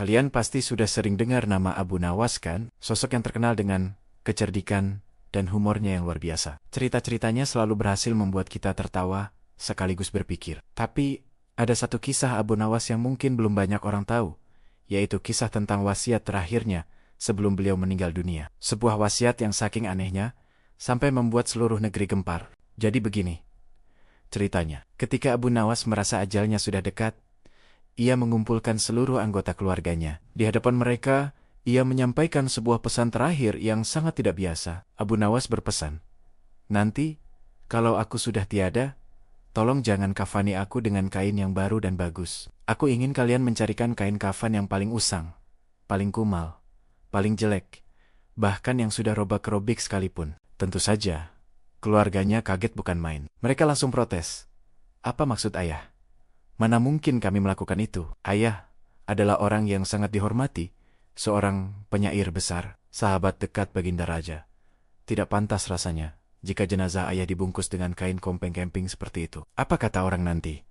Kalian pasti sudah sering dengar nama Abu Nawas kan? Sosok yang terkenal dengan kecerdikan dan humornya yang luar biasa. Cerita-ceritanya selalu berhasil membuat kita tertawa sekaligus berpikir. Tapi ada satu kisah Abu Nawas yang mungkin belum banyak orang tahu, yaitu kisah tentang wasiat terakhirnya sebelum beliau meninggal dunia. Sebuah wasiat yang saking anehnya sampai membuat seluruh negeri gempar. Jadi begini ceritanya. Ketika Abu Nawas merasa ajalnya sudah dekat, ia mengumpulkan seluruh anggota keluarganya. Di hadapan mereka, ia menyampaikan sebuah pesan terakhir yang sangat tidak biasa. Abu Nawas berpesan, "Nanti, kalau aku sudah tiada, tolong jangan kafani aku dengan kain yang baru dan bagus. Aku ingin kalian mencarikan kain kafan yang paling usang, paling kumal, paling jelek, bahkan yang sudah robek-robek sekalipun." Tentu saja, keluarganya kaget bukan main. Mereka langsung protes. "Apa maksud ayah? Mana mungkin kami melakukan itu? Ayah adalah orang yang sangat dihormati, seorang penyair besar, sahabat dekat Baginda Raja. Tidak pantas rasanya jika jenazah ayah dibungkus dengan kain kompeng-kemping seperti itu." "Apa kata orang nanti?"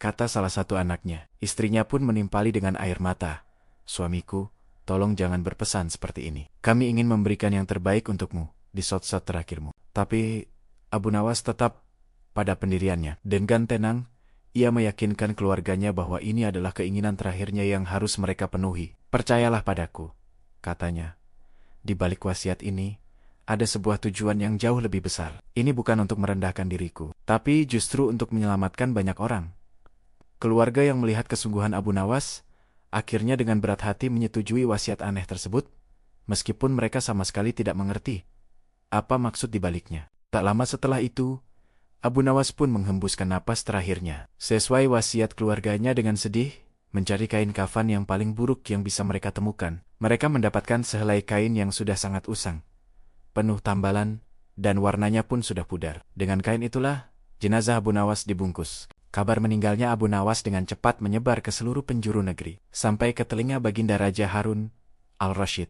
kata salah satu anaknya. Istrinya pun menimpali dengan air mata. "Suamiku, tolong jangan berpesan seperti ini. Kami ingin memberikan yang terbaik untukmu di saat-saat terakhirmu." Tapi Abu Nawas tetap pada pendiriannya. Dengan tenang, ia meyakinkan keluarganya bahwa ini adalah keinginan terakhirnya yang harus mereka penuhi. "Percayalah padaku," katanya. "Di balik wasiat ini, ada sebuah tujuan yang jauh lebih besar. Ini bukan untuk merendahkan diriku, tapi justru untuk menyelamatkan banyak orang." Keluarga yang melihat kesungguhan Abu Nawas, akhirnya dengan berat hati menyetujui wasiat aneh tersebut, meskipun mereka sama sekali tidak mengerti apa maksud di baliknya. Tak lama setelah itu, Abu Nawas pun menghembuskan napas terakhirnya. Sesuai wasiat keluarganya dengan sedih, mencari kain kafan yang paling buruk yang bisa mereka temukan. Mereka mendapatkan sehelai kain yang sudah sangat usang, penuh tambalan, dan warnanya pun sudah pudar. Dengan kain itulah, jenazah Abu Nawas dibungkus. Kabar meninggalnya Abu Nawas dengan cepat menyebar ke seluruh penjuru negeri, sampai ke telinga Baginda Raja Harun al-Rashid.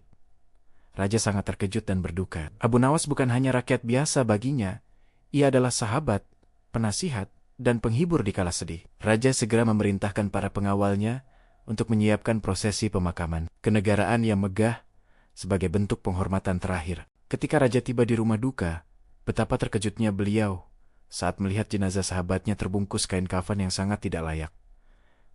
Raja sangat terkejut dan berduka. Abu Nawas bukan hanya rakyat biasa baginya, ia adalah sahabat, penasihat, dan penghibur di kala sedih. Raja segera memerintahkan para pengawalnya untuk menyiapkan prosesi pemakaman. Kenegaraan yang megah sebagai bentuk penghormatan terakhir. Ketika Raja tiba di rumah duka, betapa terkejutnya beliau saat melihat jenazah sahabatnya terbungkus kain kafan yang sangat tidak layak.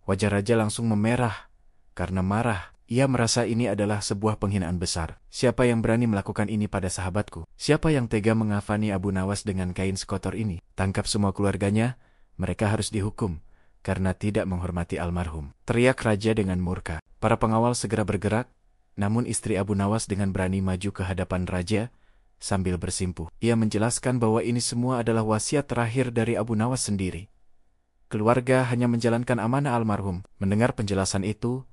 Wajah Raja langsung memerah karena marah. Ia merasa ini adalah sebuah penghinaan besar. Siapa yang berani melakukan ini pada sahabatku? Siapa yang tega mengafani Abu Nawas dengan kain sekotor ini? Tangkap semua keluarganya, mereka harus dihukum karena tidak menghormati almarhum. Teriak Raja dengan murka. Para pengawal segera bergerak, namun istri Abu Nawas dengan berani maju ke hadapan Raja sambil bersimpuh. Ia menjelaskan bahwa ini semua adalah wasiat terakhir dari Abu Nawas sendiri. Keluarga hanya menjalankan amanah almarhum. Mendengar penjelasan itu,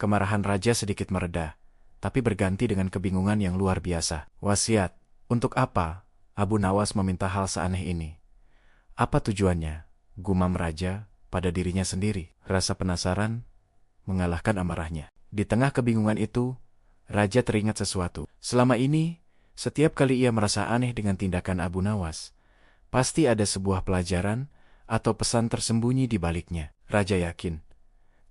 kemarahan Raja sedikit mereda, tapi berganti dengan kebingungan yang luar biasa. Wasiat, untuk apa Abu Nawas meminta hal seaneh ini? Apa tujuannya? Gumam Raja pada dirinya sendiri. Rasa penasaran mengalahkan amarahnya. Di tengah kebingungan itu, Raja teringat sesuatu. Selama ini, setiap kali ia merasa aneh dengan tindakan Abu Nawas, pasti ada sebuah pelajaran atau pesan tersembunyi di baliknya. Raja yakin,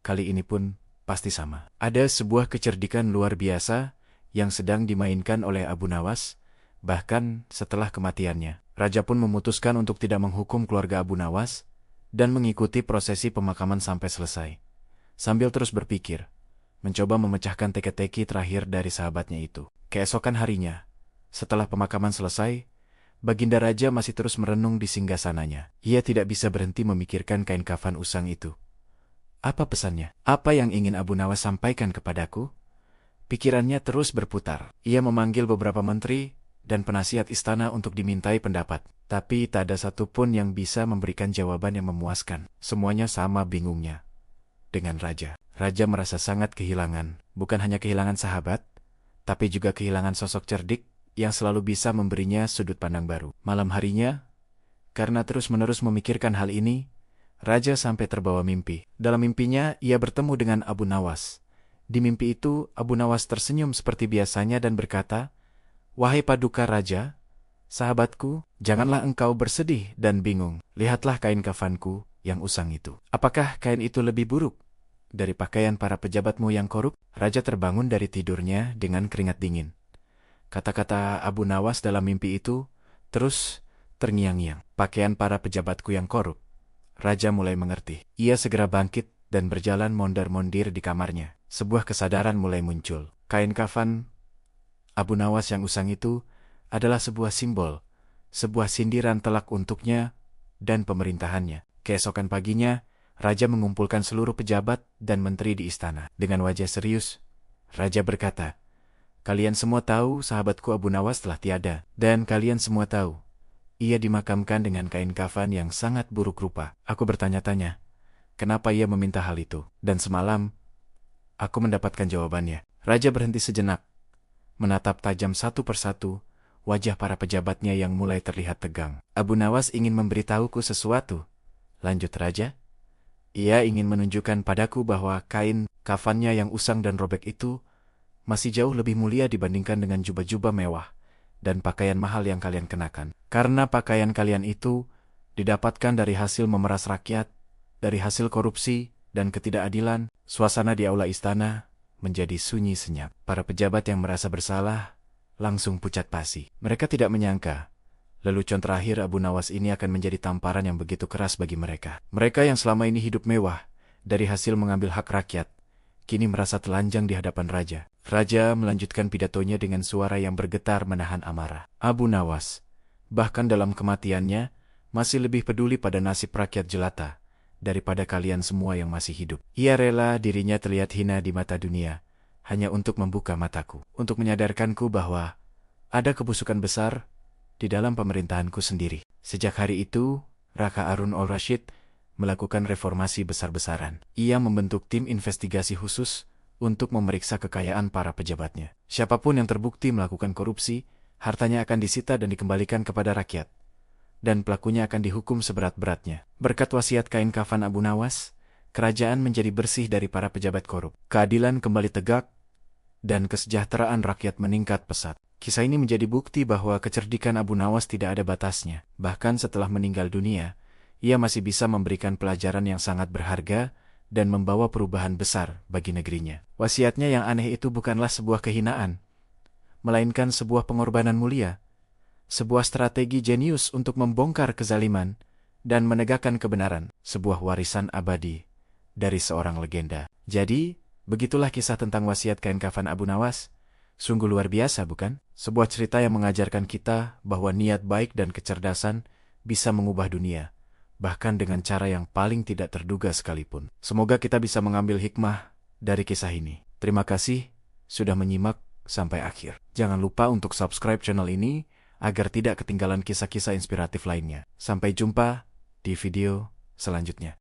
kali ini pun pasti sama. Ada sebuah kecerdikan luar biasa yang sedang dimainkan oleh Abu Nawas, bahkan setelah kematiannya. Raja pun memutuskan untuk tidak menghukum keluarga Abu Nawas dan mengikuti prosesi pemakaman sampai selesai. Sambil terus berpikir, mencoba memecahkan teka-teki terakhir dari sahabatnya itu. Keesokan harinya, setelah pemakaman selesai, Baginda Raja masih terus merenung di singgasananya. Ia tidak bisa berhenti memikirkan kain kafan usang itu. Apa pesannya? Apa yang ingin Abu Nawas sampaikan kepadaku? Pikirannya terus berputar. Ia memanggil beberapa menteri dan penasihat istana untuk dimintai pendapat. Tapi tak ada satupun yang bisa memberikan jawaban yang memuaskan. Semuanya sama bingungnya dengan Raja. Raja merasa sangat kehilangan. Bukan hanya kehilangan sahabat, tapi juga kehilangan sosok cerdik yang selalu bisa memberinya sudut pandang baru. Malam harinya, karena terus-menerus memikirkan hal ini, Raja sampai terbawa mimpi. Dalam mimpinya, ia bertemu dengan Abu Nawas. Di mimpi itu, Abu Nawas tersenyum seperti biasanya dan berkata, "Wahai Paduka Raja, sahabatku, janganlah engkau bersedih dan bingung. Lihatlah kain kafanku yang usang itu. Apakah kain itu lebih buruk dari pakaian para pejabatmu yang korup? Raja terbangun dari tidurnya dengan keringat dingin. Kata-kata Abu Nawas dalam mimpi itu terus terngiang-ngiang. Pakaian para pejabatku yang korup. Raja mulai mengerti. Ia segera bangkit dan berjalan mondar-mondir di kamarnya. Sebuah kesadaran mulai muncul. Kain kafan Abu Nawas yang usang itu adalah sebuah simbol, sebuah sindiran telak untuknya dan pemerintahannya. Keesokan paginya, Raja mengumpulkan seluruh pejabat dan menteri di istana. Dengan wajah serius, Raja berkata, "Kalian semua tahu sahabatku Abu Nawas telah tiada, dan kalian semua tahu ia dimakamkan dengan kain kafan yang sangat buruk rupa. Aku bertanya-tanya, kenapa ia meminta hal itu? Dan semalam, aku mendapatkan jawabannya." Raja berhenti sejenak, menatap tajam satu persatu wajah para pejabatnya yang mulai terlihat tegang. "Abu Nawas ingin memberitahuku sesuatu," lanjut Raja. "Ia ingin menunjukkan padaku bahwa kain kafannya yang usang dan robek itu masih jauh lebih mulia dibandingkan dengan jubah-jubah mewah dan pakaian mahal yang kalian kenakan. Karena pakaian kalian itu didapatkan dari hasil memeras rakyat, dari hasil korupsi dan ketidakadilan." Suasana di aula istana menjadi sunyi senyap. Para pejabat yang merasa bersalah langsung pucat pasi. Mereka tidak menyangka lelucon terakhir Abu Nawas ini akan menjadi tamparan yang begitu keras bagi mereka. Mereka yang selama ini hidup mewah dari hasil mengambil hak rakyat, kini merasa telanjang di hadapan Raja. Raja melanjutkan pidatonya dengan suara yang bergetar menahan amarah. "Abu Nawas, bahkan dalam kematiannya, masih lebih peduli pada nasib rakyat jelata daripada kalian semua yang masih hidup. Ia rela dirinya terlihat hina di mata dunia, hanya untuk membuka mataku, untuk menyadarkanku bahwa ada kebusukan besar di dalam pemerintahanku sendiri. Sejak hari itu, Raka Harun al-Rashid melakukan reformasi besar-besaran. Ia membentuk tim investigasi khusus untuk memeriksa kekayaan para pejabatnya. Siapapun yang terbukti melakukan korupsi, hartanya akan disita dan dikembalikan kepada rakyat, dan pelakunya akan dihukum seberat-beratnya." Berkat wasiat kain kafan Abu Nawas, kerajaan menjadi bersih dari para pejabat korup. Keadilan kembali tegak, dan kesejahteraan rakyat meningkat pesat. Kisah ini menjadi bukti bahwa kecerdikan Abu Nawas tidak ada batasnya. Bahkan setelah meninggal dunia, ia masih bisa memberikan pelajaran yang sangat berharga dan membawa perubahan besar bagi negerinya. Wasiatnya yang aneh itu bukanlah sebuah kehinaan, melainkan sebuah pengorbanan mulia, sebuah strategi jenius untuk membongkar kezaliman dan menegakkan kebenaran, sebuah warisan abadi dari seorang legenda. Jadi, begitulah kisah tentang wasiat kain kafan Abu Nawas. Sungguh luar biasa, bukan? Sebuah cerita yang mengajarkan kita bahwa niat baik dan kecerdasan bisa mengubah dunia, bahkan dengan cara yang paling tidak terduga sekalipun. Semoga kita bisa mengambil hikmah dari kisah ini. Terima kasih sudah menyimak sampai akhir. Jangan lupa untuk subscribe channel ini agar tidak ketinggalan kisah-kisah inspiratif lainnya. Sampai jumpa di video selanjutnya.